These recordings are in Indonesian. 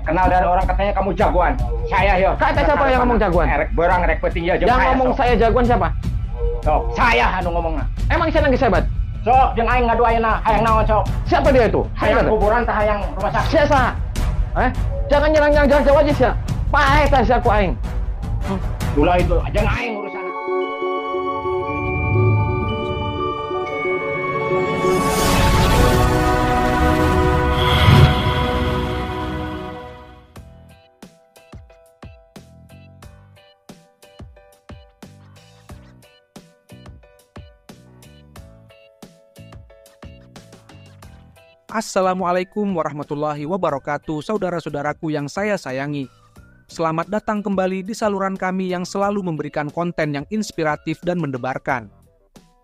kenal dari orang katanya kamu jagoan. Saya yo. Kata siapa yang ngomong jagoan? Erek berang rek peting ya. Yang ngomong saya jagoan siapa? Sok, saya anu ngomongna. Emang saya nangis hebat? Sok, jeung aing ngadu ayeuna, hayang naon sok? Siapa dia itu? Hayang kuburan tah hayang rumah sakit. Siapa? Jangan nyerang yang jauh-jauh aja sih. Pahe tah si aku aing. Dula itu jeung aing urusan. Assalamualaikum warahmatullahi wabarakatuh, saudara-saudaraku yang saya sayangi. Selamat datang kembali di saluran kami yang selalu memberikan konten yang inspiratif dan mendebarkan.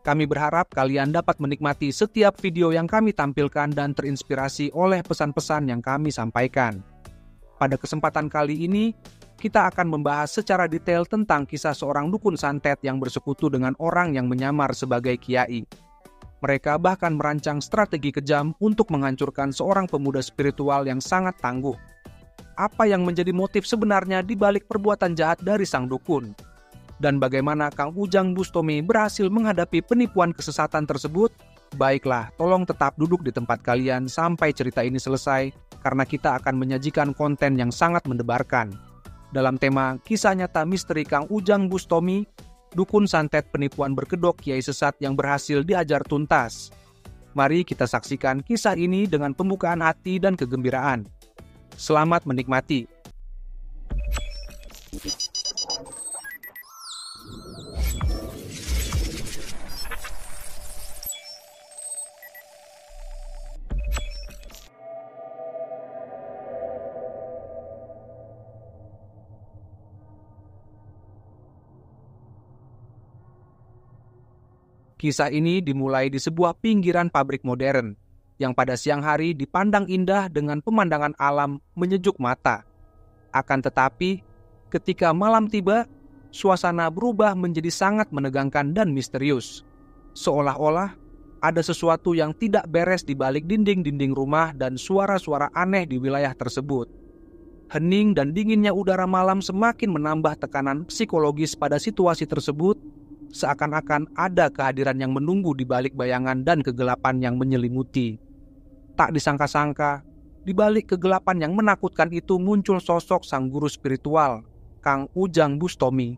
Kami berharap kalian dapat menikmati setiap video yang kami tampilkan dan terinspirasi oleh pesan-pesan yang kami sampaikan. Pada kesempatan kali ini, kita akan membahas secara detail tentang kisah seorang dukun santet yang bersekutu dengan orang yang menyamar sebagai kiai. Mereka bahkan merancang strategi kejam untuk menghancurkan seorang pemuda spiritual yang sangat tangguh. Apa yang menjadi motif sebenarnya di balik perbuatan jahat dari sang dukun? Dan bagaimana Kang Ujang Bustami berhasil menghadapi penipuan kesesatan tersebut? Baiklah, tolong tetap duduk di tempat kalian sampai cerita ini selesai, karena kita akan menyajikan konten yang sangat mendebarkan. Dalam tema kisah nyata misteri Kang Ujang Bustami, dukun santet penipuan berkedok kiai sesat yang berhasil diajar tuntas. Mari kita saksikan kisah ini dengan pembukaan hati dan kegembiraan. Selamat menikmati. Kisah ini dimulai di sebuah pinggiran pabrik modern, yang pada siang hari dipandang indah dengan pemandangan alam menyejuk mata. Akan tetapi, ketika malam tiba, suasana berubah menjadi sangat menegangkan dan misterius. Seolah-olah ada sesuatu yang tidak beres di balik dinding-dinding rumah dan suara-suara aneh di wilayah tersebut. Hening dan dinginnya udara malam semakin menambah tekanan psikologis pada situasi tersebut, seakan-akan ada kehadiran yang menunggu di balik bayangan dan kegelapan yang menyelimuti. Tak disangka-sangka, di balik kegelapan yang menakutkan itu muncul sosok sang guru spiritual, Kang Ujang Bustami.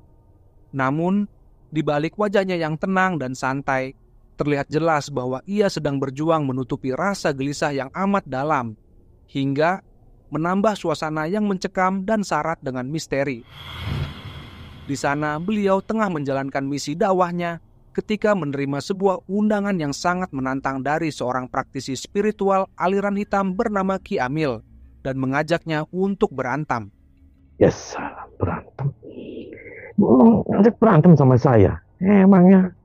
Namun, di balik wajahnya yang tenang dan santai, terlihat jelas bahwa ia sedang berjuang menutupi rasa gelisah yang amat dalam, hingga menambah suasana yang mencekam dan syarat dengan misteri. Di sana beliau tengah menjalankan misi dakwahnya ketika menerima sebuah undangan yang sangat menantang dari seorang praktisi spiritual aliran hitam bernama Ki Amil dan mengajaknya untuk berantam. Ya salah, berantem. Ngajak berantem sama saya. Emangnya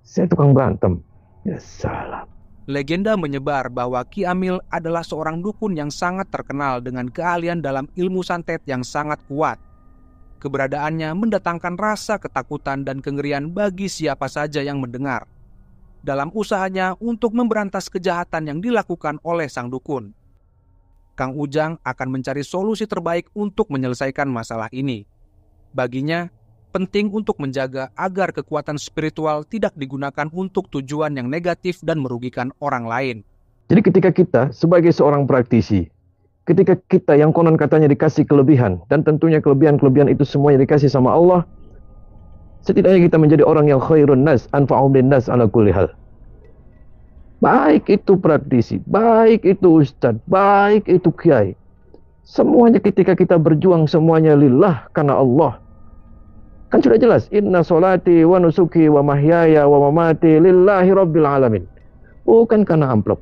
saya tukang berantem? Ya salah. Legenda menyebar bahwa Ki Amil adalah seorang dukun yang sangat terkenal dengan keahlian dalam ilmu santet yang sangat kuat. Keberadaannya mendatangkan rasa ketakutan dan kengerian bagi siapa saja yang mendengar. Dalam usahanya untuk memberantas kejahatan yang dilakukan oleh sang dukun, Kang Ujang akan mencari solusi terbaik untuk menyelesaikan masalah ini. Baginya, penting untuk menjaga agar kekuatan spiritual tidak digunakan untuk tujuan yang negatif dan merugikan orang lain. Jadi ketika kita sebagai seorang praktisi, ketika kita yang konon katanya dikasih kelebihan, dan tentunya kelebihan-kelebihan itu semuanya dikasih sama Allah, setidaknya kita menjadi orang yang khairun nas, anfa'u bin nas ala kulli hal. Baik itu praktisi, baik itu ustadz, baik itu kiai. Semuanya ketika kita berjuang semuanya lillah, karena Allah. Kan sudah jelas, inna sholati wa nusuki wa mahyaya wa mamati lillahi rabbil alamin. Bukan karena amplop.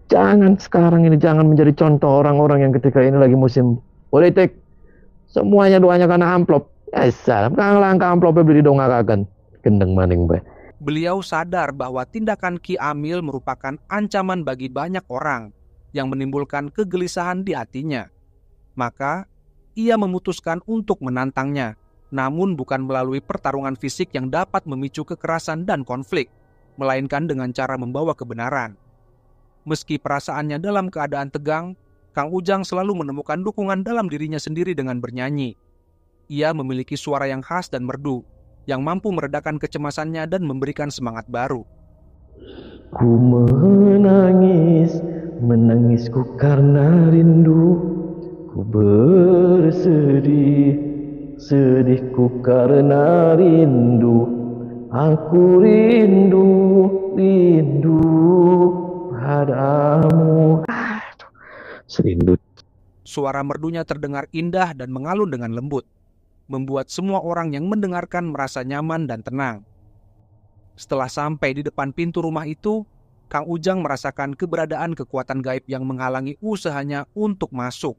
Jangan sekarang ini, jangan menjadi contoh orang-orang yang ketika ini lagi musim politik. Semuanya doanya karena amplop. Ya salam, kang langkah amplopnya beli dongakakan. Gendeng maning bae. Beliau sadar bahwa tindakan Ki Amil merupakan ancaman bagi banyak orang yang menimbulkan kegelisahan di hatinya. Maka, ia memutuskan untuk menantangnya, namun bukan melalui pertarungan fisik yang dapat memicu kekerasan dan konflik, melainkan dengan cara membawa kebenaran. Meski perasaannya dalam keadaan tegang, Kang Ujang selalu menemukan dukungan dalam dirinya sendiri dengan bernyanyi. Ia memiliki suara yang khas dan merdu, yang mampu meredakan kecemasannya dan memberikan semangat baru. Ku menangis, menangisku karena rindu. Ku bersedih, sedihku karena rindu. Aku rindu, rindu padamu. Serindu. Suara merdunya terdengar indah dan mengalun dengan lembut, membuat semua orang yang mendengarkan merasa nyaman dan tenang. Setelah sampai di depan pintu rumah itu, Kang Ujang merasakan keberadaan kekuatan gaib yang menghalangi usahanya untuk masuk.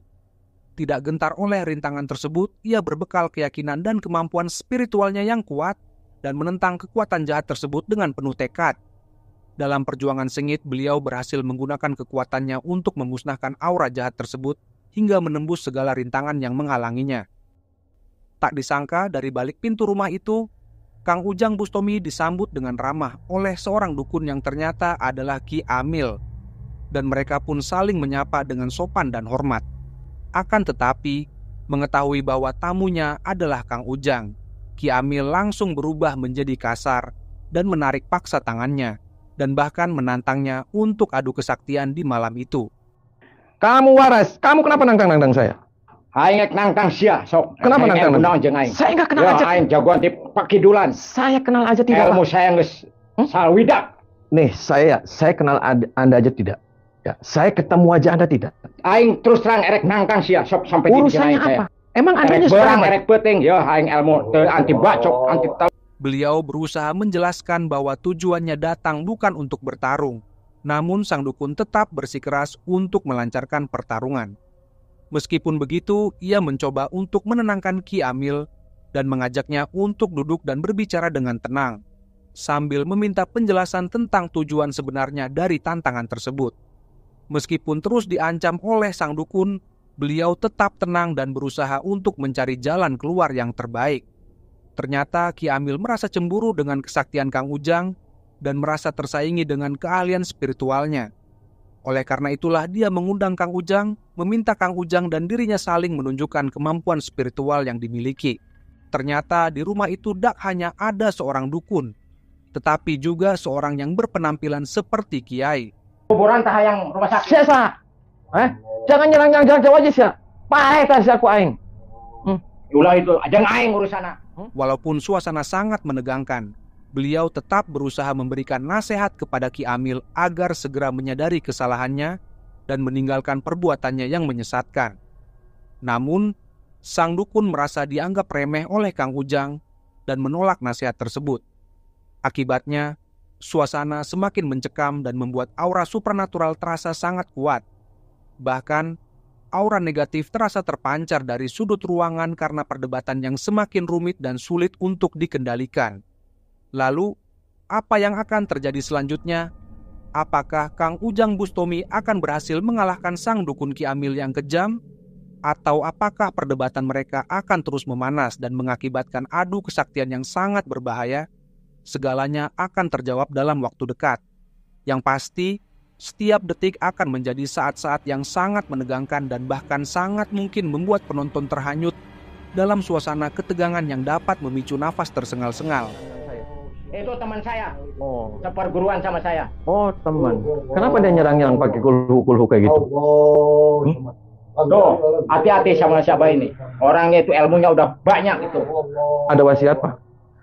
Tidak gentar oleh rintangan tersebut, ia berbekal keyakinan dan kemampuan spiritualnya yang kuat dan menentang kekuatan jahat tersebut dengan penuh tekad. Dalam perjuangan sengit, beliau berhasil menggunakan kekuatannya untuk memusnahkan aura jahat tersebut hingga menembus segala rintangan yang menghalanginya. Tak disangka dari balik pintu rumah itu, Kang Ujang Bustomi disambut dengan ramah oleh seorang dukun yang ternyata adalah Ki Amil, dan mereka pun saling menyapa dengan sopan dan hormat. Akan tetapi, mengetahui bahwa tamunya adalah Kang Ujang, Ki Amil langsung berubah menjadi kasar dan menarik paksa tangannya, dan bahkan menantangnya untuk adu kesaktian di malam itu. Kamu waras, kamu kenapa nantang-nantang saya? Aing nangtang sia sok. Kenapa nantang? Naon jeung aing? Saya nggak kenal Ya aja. aing jagoan ti pakidulan. Saya kenal aja tidak. Ilmu Pak. saya geus salwidak. Nih, saya kenal Anda aja tidak. Ya, saya ketemu aja Anda tidak. Aing terus terang erek nangtang sia sok sampai di jeung Urusannya aing saya. apa? Emang Anda Erek seorang berang erek peuting ya aing ilmu teu anti bacok anti tahu. Beliau berusaha menjelaskan bahwa tujuannya datang bukan untuk bertarung, namun sang dukun tetap bersikeras untuk melancarkan pertarungan. Meskipun begitu, ia mencoba untuk menenangkan Ki Amil dan mengajaknya untuk duduk dan berbicara dengan tenang, sambil meminta penjelasan tentang tujuan sebenarnya dari tantangan tersebut. Meskipun terus diancam oleh sang dukun, beliau tetap tenang dan berusaha untuk mencari jalan keluar yang terbaik. Ternyata Ki Amil merasa cemburu dengan kesaktian Kang Ujang dan merasa tersaingi dengan keahlian spiritualnya. Oleh karena itulah dia mengundang Kang Ujang, meminta Kang Ujang dan dirinya saling menunjukkan kemampuan spiritual yang dimiliki. Ternyata di rumah itu tak hanya ada seorang dukun, tetapi juga seorang yang berpenampilan seperti kiai. Kuburan tah hayang rumah sakit. Siapa? Jangan nyerang jauh aja sih. Pahe tas aku aing. Ulah itu ajang aing urusana. Walaupun suasana sangat menegangkan, beliau tetap berusaha memberikan nasihat kepada Ki Amil agar segera menyadari kesalahannya dan meninggalkan perbuatannya yang menyesatkan. Namun, sang dukun merasa dianggap remeh oleh Kang Ujang dan menolak nasihat tersebut. Akibatnya, suasana semakin mencekam dan membuat aura supranatural terasa sangat kuat. Bahkan, aura negatif terasa terpancar dari sudut ruangan karena perdebatan yang semakin rumit dan sulit untuk dikendalikan. Lalu, apa yang akan terjadi selanjutnya? Apakah Kang Ujang Bustomi akan berhasil mengalahkan sang dukun Ki Amil yang kejam? Atau apakah perdebatan mereka akan terus memanas dan mengakibatkan adu kesaktian yang sangat berbahaya? Segalanya akan terjawab dalam waktu dekat. Yang pasti, setiap detik akan menjadi saat-saat yang sangat menegangkan dan bahkan sangat mungkin membuat penonton terhanyut dalam suasana ketegangan yang dapat memicu nafas tersengal-sengal. Itu teman saya. Oh, Seperguruan sama saya. teman. Kenapa dia nyerang pakai kulhu kayak gitu? Tuh, hati-hati sama siapa ini. Orangnya itu ilmunya udah banyak itu. Ada wasiat, Pak?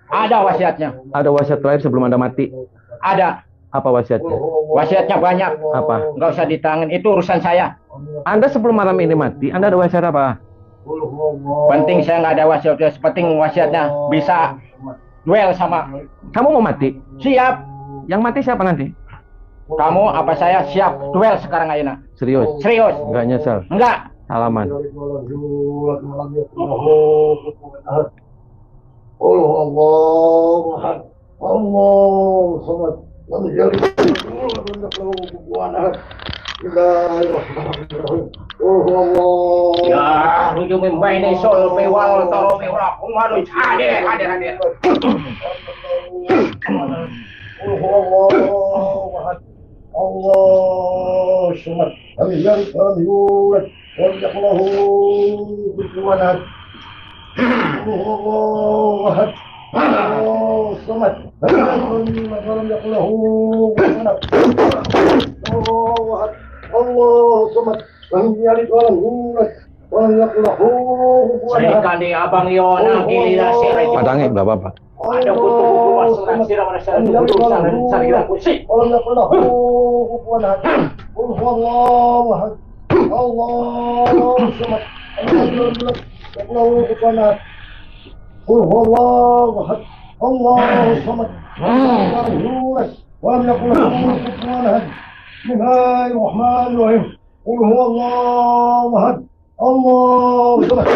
Ada wasiatnya. Ada wasiat terakhir sebelum Anda mati? Ada. Apa wasiatnya? Wasiatnya banyak. Apa? Nggak usah ditangin. Itu urusan saya. Anda sebelum malam ini mati, Anda ada wasiat apa? Penting saya nggak ada wasiat. Penting wasiatnya bisa duel sama. Kamu mau mati? Siap. Yang mati siapa nanti? Kamu apa saya siap duel sekarang ayeuna. Serius? Serius. Enggak nyesal? Enggak. Salaman. Ya, ujung membaini sol pewal toro pewal kumalu hadir. الله الصمد لم يلد ولم يولد ولم يكن له كفوا أحد الله أحد الله الصمد لم يلد ولم يكن له كفوا أحد الله أحد الله الصمد لم يلد ولم يولد ولم يكن له كفوا أحد. Serikan di Abang Yona giliran sirai. Padangnya enggak apa-apa. Ada butuh-butuh masukan sirah mana sirah butuh sirah kusik. Allah Allah kufuwan ahad. Qul huwallahu ahad. Allahu samad. Allahu kufuwan ahad. Qul huwallahu ahad. Allahu samad. Lam yulad wa lam yakul lahu kufuwan ahad. Bismillahirrahmanirrahim. Qul huwallahu ahad. Allahu samad.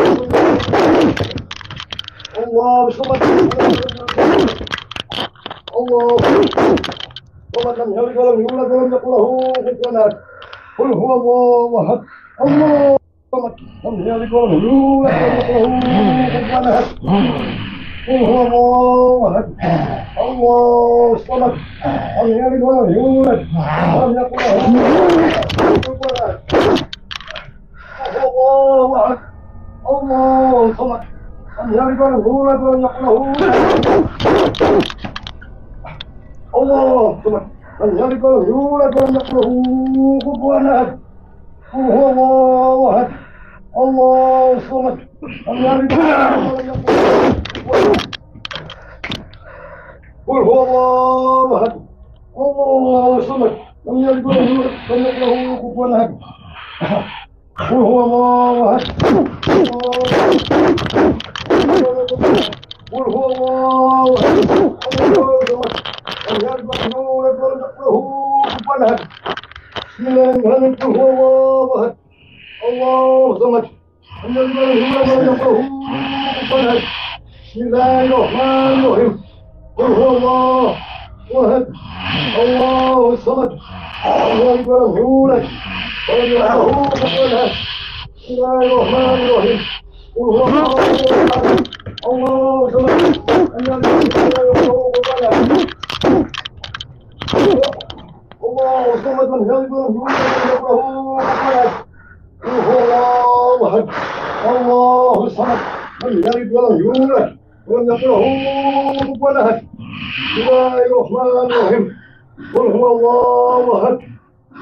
الله صمد الله صمد لم يلد ولم يولد ولم يكن له كفوا احد قل هو الله احد الله صمد لم يلد ولم يولد ولم يكن له كفوا احد قل هو الله احد الله صمد لم يلد ولم يولد ولم يكن له كفوا احد الله احد الله صمد يلد ولم يولد ولم يكن له الله صمد لم يلد ولم يولد ولم يكن له كفوا احد قل هو الله احد الله صمد لم يلد ولم يكن له قل هو الله احد الله صمد لم يلد ولم يولد ولم يكن له كفوا احد قل هو الله احد قل هو الله بسم الله الرحمن الرحيم قل هو الله احد الله صمد لم يلد ولم يولد ولم يكن له كفوا احد بسم الله الرحمن الرحيم قل هو الله احد الله صمد لم يلد ولم يولد ولم يكن له كفوا احد بسم الله الرحمن الرحيم قل هو الله احد الله صمد لم يلد ولم يولد الله صمد لم يلد ولم يولد ولم يكن له كفوا احد قل هو الله احد الله صمد لم يلد ولم يولد ولم يكن له كفوا احد بسم الله الرحمن الرحيم قل هو الله احد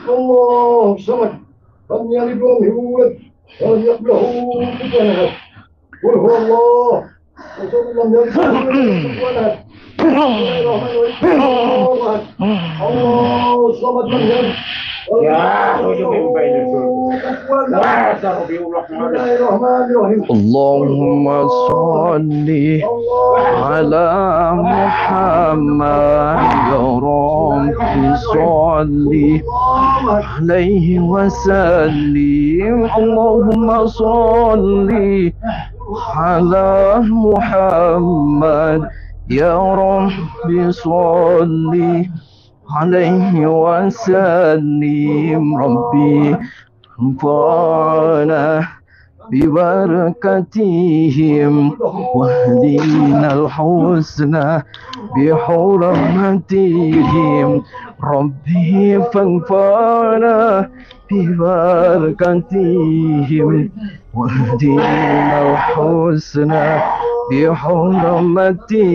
الله صمد لم يلد ولم يولد ولم يكن له كفوا احد قل هو الله وصمد لم يلد ولم يولد كفوا احد الله صمد لم يلد Ya, ujung bayi itu. Masa Bismillahirrahmanirrahim. Allahumma salli ala Muhammad ya Rabbi salli alaihi wa sallim. Allahumma salli ala Muhammad ya Rabbi salli عليه وسلم ربي انفعنا ببركتهم واهدنا الحسنى بحرمتهم ربي فانفعنا ببركتهم واهدنا الحسنى بحرمتهم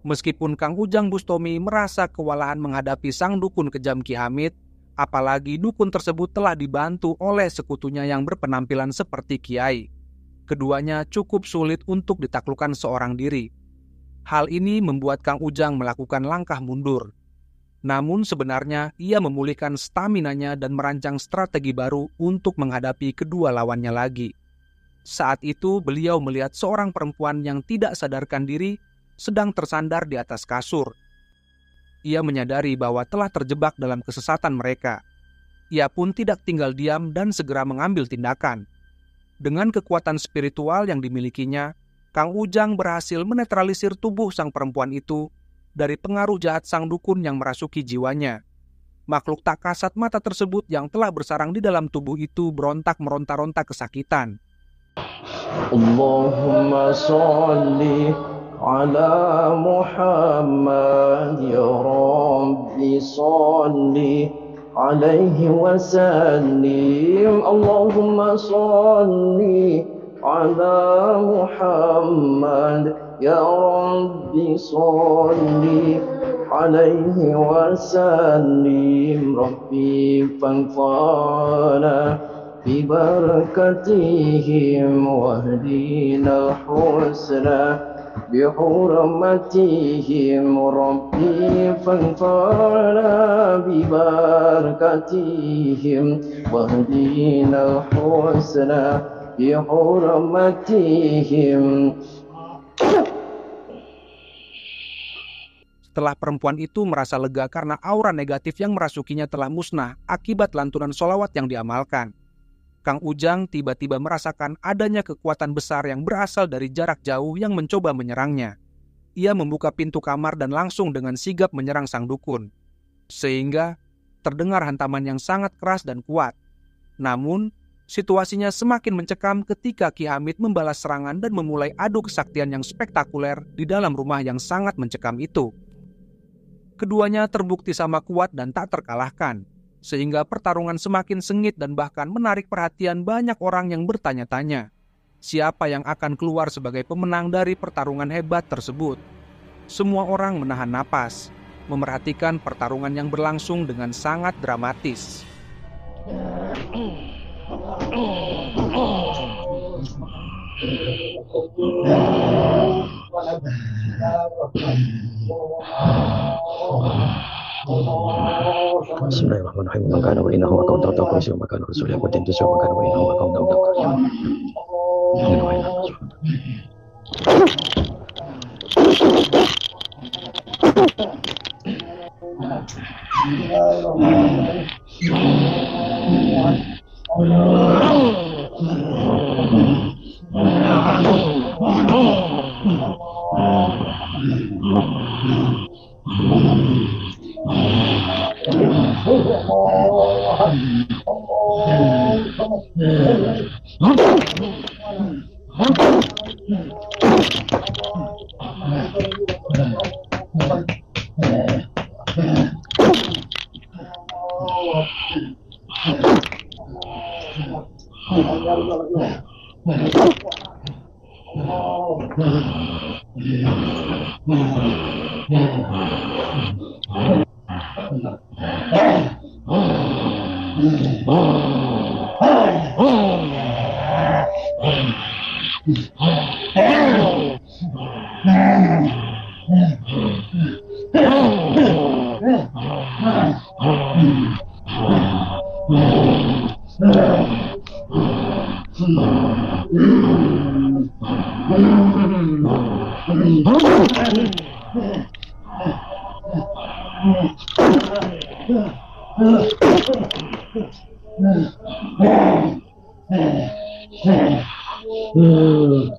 Meskipun Kang Ujang Bustami merasa kewalahan menghadapi sang dukun kejam Ki Hamid, apalagi dukun tersebut telah dibantu oleh sekutunya yang berpenampilan seperti kiai. Keduanya cukup sulit untuk ditaklukkan seorang diri. Hal ini membuat Kang Ujang melakukan langkah mundur. Namun sebenarnya ia memulihkan staminanya dan merancang strategi baru untuk menghadapi kedua lawannya lagi. Saat itu beliau melihat seorang perempuan yang tidak sadarkan diri sedang tersandar di atas kasur. Ia menyadari bahwa telah terjebak dalam kesesatan mereka. Ia pun tidak tinggal diam dan segera mengambil tindakan. Dengan kekuatan spiritual yang dimilikinya, Kang Ujang berhasil menetralisir tubuh sang perempuan itu dari pengaruh jahat sang dukun yang merasuki jiwanya. Makhluk tak kasat mata tersebut yang telah bersarang di dalam tubuh itu berontak meronta-ronta kesakitan. Allahumma sholli ala Muhammad ya Rabbi sholli alaihi wasallim. Allahumma sholli ala Muhammad ya Rabbi sholli alaihi wasallim. Rabbi fanfa'na bibarakatihim wahdina husna بحرمتهم ربي فانفعنا ببركاتهم واهدنا الحسنى بحرمتهم. Setelah perempuan itu merasa lega karena aura negatif yang merasukinya telah musnah akibat lantunan sholawat yang diamalkan, Kang Ujang tiba-tiba merasakan adanya kekuatan besar yang berasal dari jarak jauh yang mencoba menyerangnya. ia membuka pintu kamar dan langsung dengan sigap menyerang sang dukun. Sehingga terdengar hantaman yang sangat keras dan kuat. Namun, situasinya semakin mencekam ketika Ki Hamid membalas serangan dan memulai adu kesaktian yang spektakuler di dalam rumah yang sangat mencekam itu. Keduanya terbukti sama kuat dan tak terkalahkan, sehingga pertarungan semakin sengit dan bahkan menarik perhatian banyak orang yang bertanya-tanya, siapa yang akan keluar sebagai pemenang dari pertarungan hebat tersebut. Semua orang menahan napas, memerhatikan pertarungan yang berlangsung dengan sangat dramatis. Bismillahirrahmanirrahim. Maka wa innahu wa qawta taqwa wa maka rasul ya qadim tusu maka wa innahu wa qawta taqwa.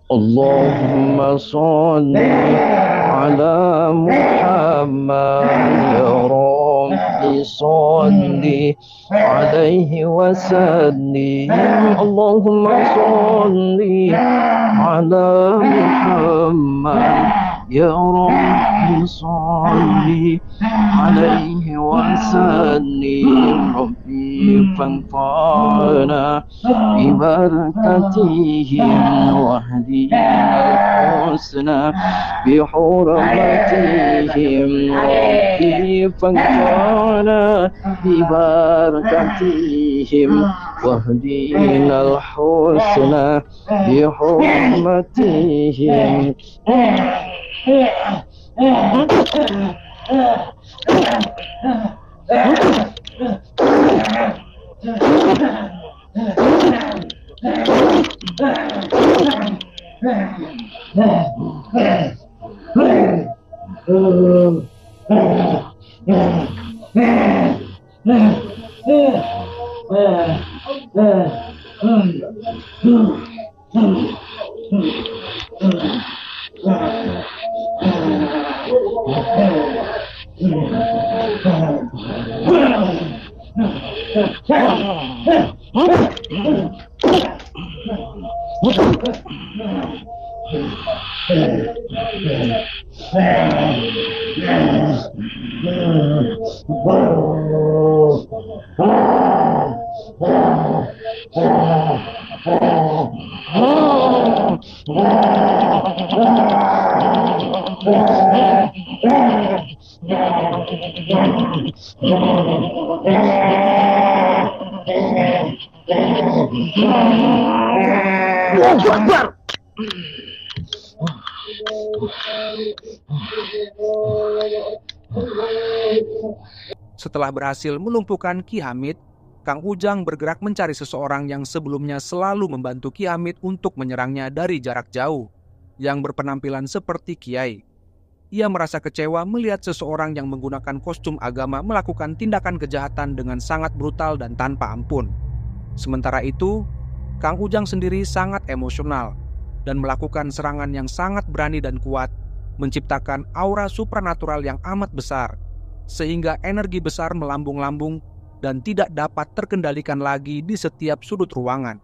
Allahumma salli ala Muhammad ya Rabbi salli alaihi wa sallim. Allahumma salli ala Muhammad ya Rabbi salli alaihi wa sallim. Rabbi fanfa'na bibarakatihim wahdina al-husna bihurmatihim. Rabbi fanfa'na bibarakatihim wahdina al-husna bihurmatihim. Setelah berhasil melumpuhkan Ki Hamid, Kang Ujang bergerak mencari seseorang yang sebelumnya selalu membantu Ki Hamid untuk menyerangnya dari jarak jauh, yang berpenampilan seperti kiai. Ia merasa kecewa melihat seseorang yang menggunakan kostum agama melakukan tindakan kejahatan dengan sangat brutal dan tanpa ampun. Sementara itu, Kang Ujang sendiri sangat emosional dan melakukan serangan yang sangat berani dan kuat menciptakan aura supranatural yang amat besar, sehingga energi besar melambung-lambung dan tidak dapat terkendalikan lagi di setiap sudut ruangan.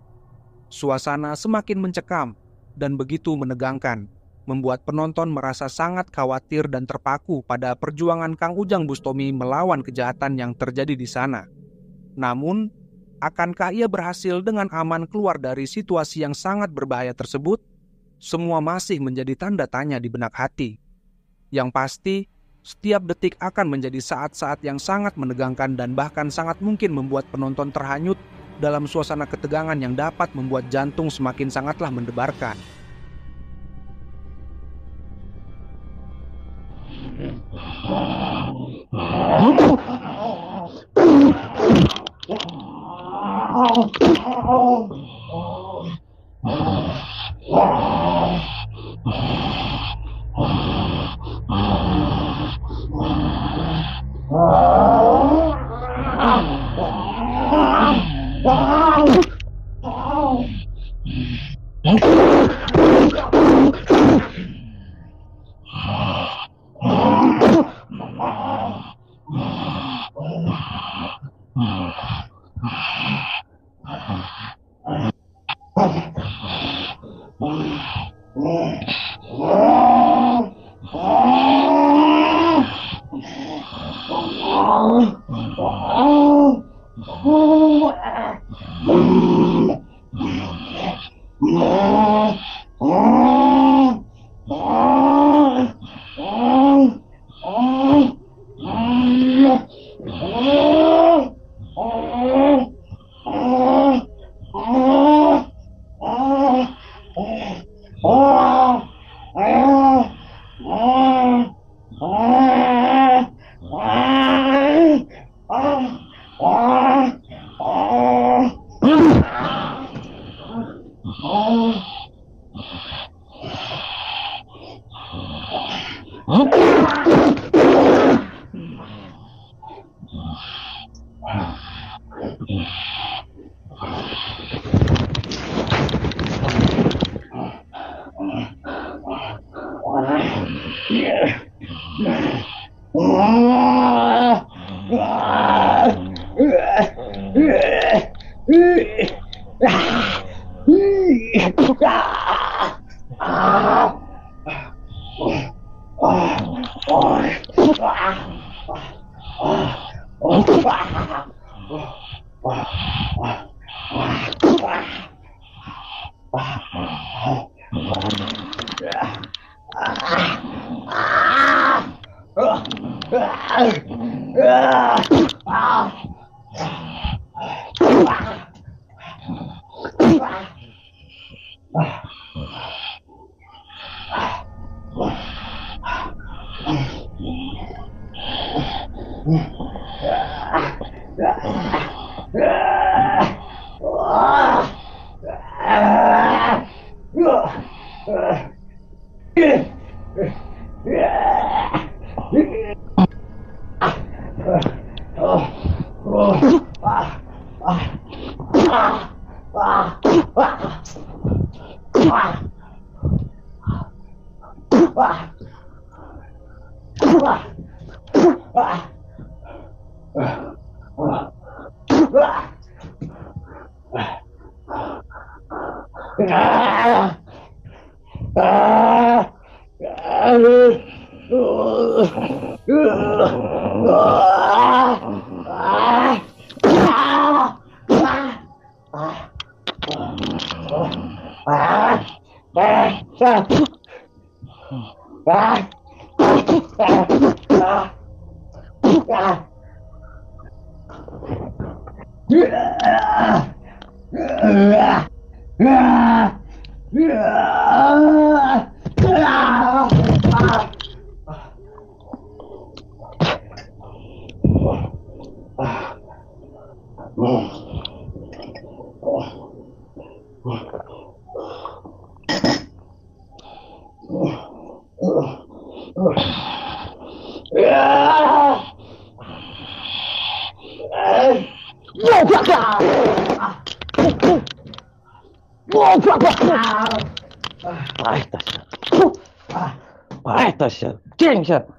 Suasana semakin mencekam dan begitu menegangkan, membuat penonton merasa sangat khawatir dan terpaku pada perjuangan Kang Ujang Bustami melawan kejahatan yang terjadi di sana. Namun, akankah ia berhasil dengan aman keluar dari situasi yang sangat berbahaya tersebut? Semua masih menjadi tanda tanya di benak hati. Yang pasti, setiap detik akan menjadi saat-saat yang sangat menegangkan dan bahkan sangat mungkin membuat penonton terhanyut dalam suasana ketegangan yang dapat membuat jantung semakin sangatlah mendebarkan.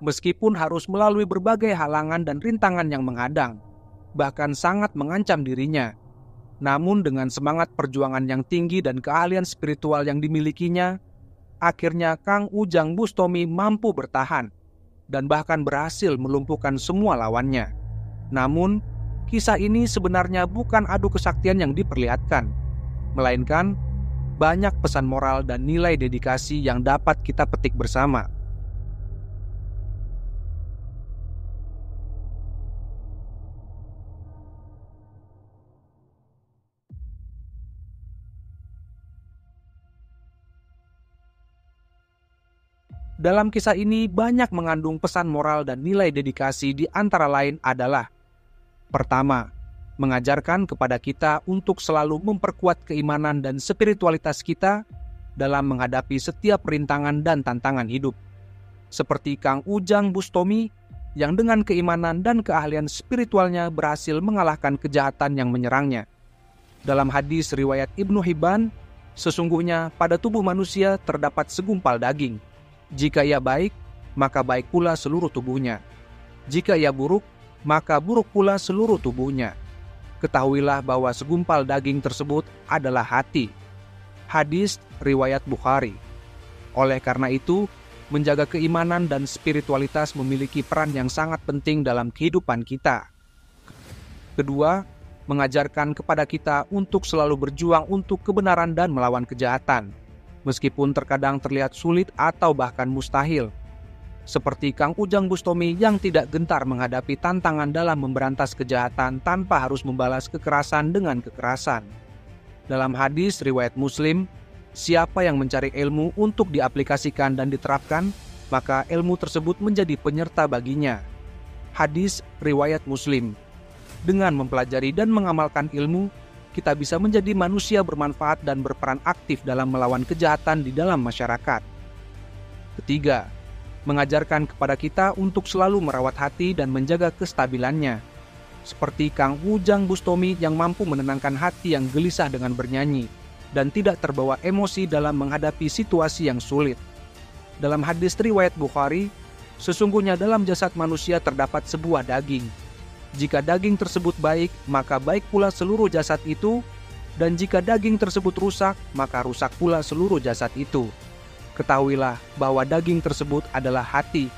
Meskipun harus melalui berbagai halangan dan rintangan yang menghadang, bahkan sangat mengancam dirinya. Namun dengan semangat perjuangan yang tinggi dan keahlian spiritual yang dimilikinya, akhirnya Kang Ujang Bustami mampu bertahan dan bahkan berhasil melumpuhkan semua lawannya. Namun, kisah ini sebenarnya bukan adu kesaktian yang diperlihatkan, melainkan banyak pesan moral dan nilai dedikasi yang dapat kita petik bersama. Dalam kisah ini banyak mengandung pesan moral dan nilai dedikasi, di antara lain adalah: pertama, mengajarkan kepada kita untuk selalu memperkuat keimanan dan spiritualitas kita dalam menghadapi setiap rintangan dan tantangan hidup. Seperti Kang Ujang Bustami yang dengan keimanan dan keahlian spiritualnya berhasil mengalahkan kejahatan yang menyerangnya. Dalam hadis riwayat Ibnu Hibban, sesungguhnya pada tubuh manusia terdapat segumpal daging. Jika ia baik, maka baik pula seluruh tubuhnya. Jika ia buruk, maka buruk pula seluruh tubuhnya. Ketahuilah bahwa segumpal daging tersebut adalah hati. Hadis riwayat Bukhari. Oleh karena itu, menjaga keimanan dan spiritualitas memiliki peran yang sangat penting dalam kehidupan kita. Kedua, mengajarkan kepada kita untuk selalu berjuang untuk kebenaran dan melawan kejahatan, meskipun terkadang terlihat sulit atau bahkan mustahil. Seperti Kang Ujang Bustami yang tidak gentar menghadapi tantangan dalam memberantas kejahatan tanpa harus membalas kekerasan dengan kekerasan. Dalam hadis riwayat Muslim, siapa yang mencari ilmu untuk diaplikasikan dan diterapkan, maka ilmu tersebut menjadi penyerta baginya. Hadis riwayat Muslim. Dengan mempelajari dan mengamalkan ilmu, kita bisa menjadi manusia bermanfaat dan berperan aktif dalam melawan kejahatan di dalam masyarakat. Ketiga, mengajarkan kepada kita untuk selalu merawat hati dan menjaga kestabilannya. Seperti Kang Ujang Bustami yang mampu menenangkan hati yang gelisah dengan bernyanyi dan tidak terbawa emosi dalam menghadapi situasi yang sulit. Dalam hadis riwayat Bukhari, sesungguhnya dalam jasad manusia terdapat sebuah daging. Jika daging tersebut baik, maka baik pula seluruh jasad itu, dan jika daging tersebut rusak, maka rusak pula seluruh jasad itu. Ketahuilah bahwa daging tersebut adalah hati.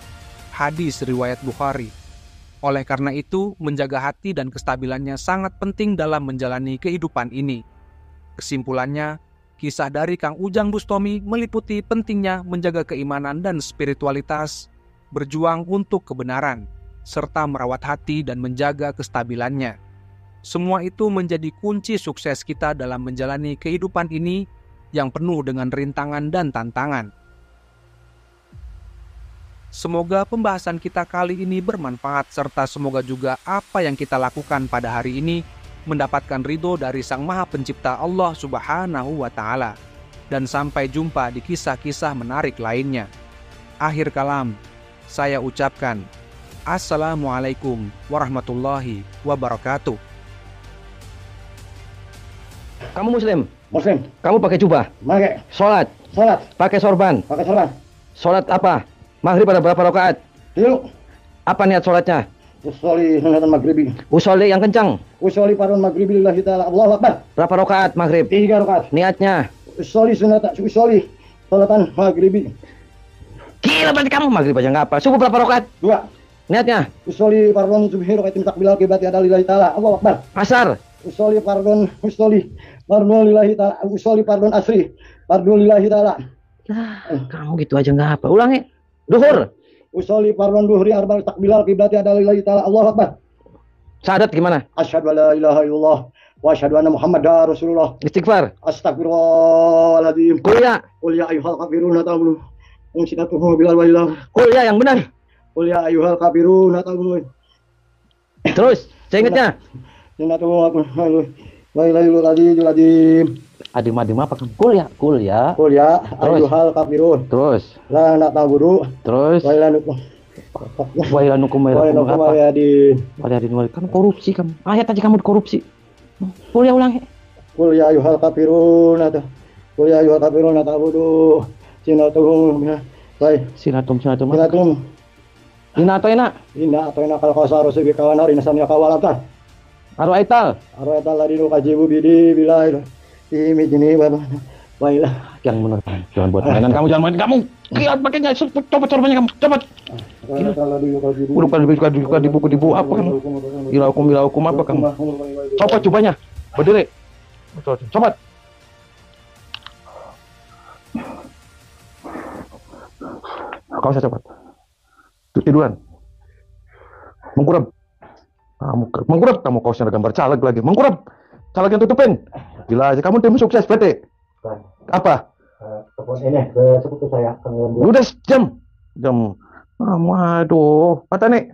Hadis riwayat Bukhari. Oleh karena itu, menjaga hati dan kestabilannya sangat penting dalam menjalani kehidupan ini. Kesimpulannya, kisah dari Kang Ujang Bustami meliputi pentingnya menjaga keimanan dan spiritualitas, berjuang untuk kebenaran, serta merawat hati dan menjaga kestabilannya. Semua itu menjadi kunci sukses kita dalam menjalani kehidupan ini yang penuh dengan rintangan dan tantangan. Semoga pembahasan kita kali ini bermanfaat, serta semoga juga apa yang kita lakukan pada hari ini mendapatkan ridho dari Sang Maha Pencipta Allah Subhanahu wa Ta'ala. Dan sampai jumpa di kisah-kisah menarik lainnya. Akhir kalam, saya ucapkan Assalamualaikum warahmatullahi wabarakatuh. Kamu Muslim? Muslim. Kamu pakai jubah? Pakai. Sholat? Salat. Pakai sorban? Pakai salat. Sholat apa? Maghrib ada berapa rakaat? 3. Apa niat sholatnya? Usolli sunatan maghribi. Usolli yang kencang. Usolli fardhu maghribi lillahi ta'ala. Allahu akbar. Berapa rakaat maghrib? 3 rakaat. Niatnya? Usolli salatan maghribi. Gila berarti kamu maghrib aja nggak apa. Subuh berapa rakaat? 2. Niatnya? Usolli fardhu subhi rakaatin takbilal qiblat ada lillahi ta'ala. Allahu akbar. Asar? Usolli fardhu lillahi ta'ala. Usolli fardhu asri. Fardhu lillahi ta'ala. Kamu gitu aja nggak apa. Ulangi. Duhur? Usolli fardhu duhri arba'al takbilal qiblat ada lillahi ta'ala. Allahu akbar. Syahadat gimana? Asyhadu an la ilaha illallah wa asyhadu anna Muhammadar Rasulullah. Istighfar? Astagfirullahaladzim. Qul ya. Qul ya ayyuhal kafirun ta'budu. Umsinatuhu bilal wailah. Qul ya yang benar. Qul ya ayyuhal kafirun ta'budu. Terus, saya ingatnya. Sinatuhu wailah. Adim apa kan? Qul ya. Qul ya ayyuhal kafirun. Terus. La ta'budu. Terus. Wailanukum apa? Waliadin kan korupsi kamu. Ayat aja kamu korupsi. Qul ya ulangi. Qul ya ayyuhal kafirun. Qul ya ayyuhal kafirun ta'budu. Sinatuhu Baik. Sinatum. Sinatum. Ina atau ina? Ina atau ina kalau kasaro sebi kawanar ina samya kawalatan. Aro aital. Arwah Allah di kajibu bidi bilai. Ini jini bapak. Baiklah. Yang benar. Jangan buat mainan kamu, jangan main kamu. Lihat pakainya, coba caranya kamu, cepat. Udah di buku apa kamu? Bila hukum apa kamu? Coba cobanya, berdiri. Coba. Kau saya cepat. Tiduran. Mengkurap. Mengkurap kamu, kaosnya ada gambar caleg lagi. Mengkurap. Caleg yang tutupin. Gila aja kamu tim sukses berarti. Apa? Ini ke sepupu saya. Udah jam. Aduh, patah nih.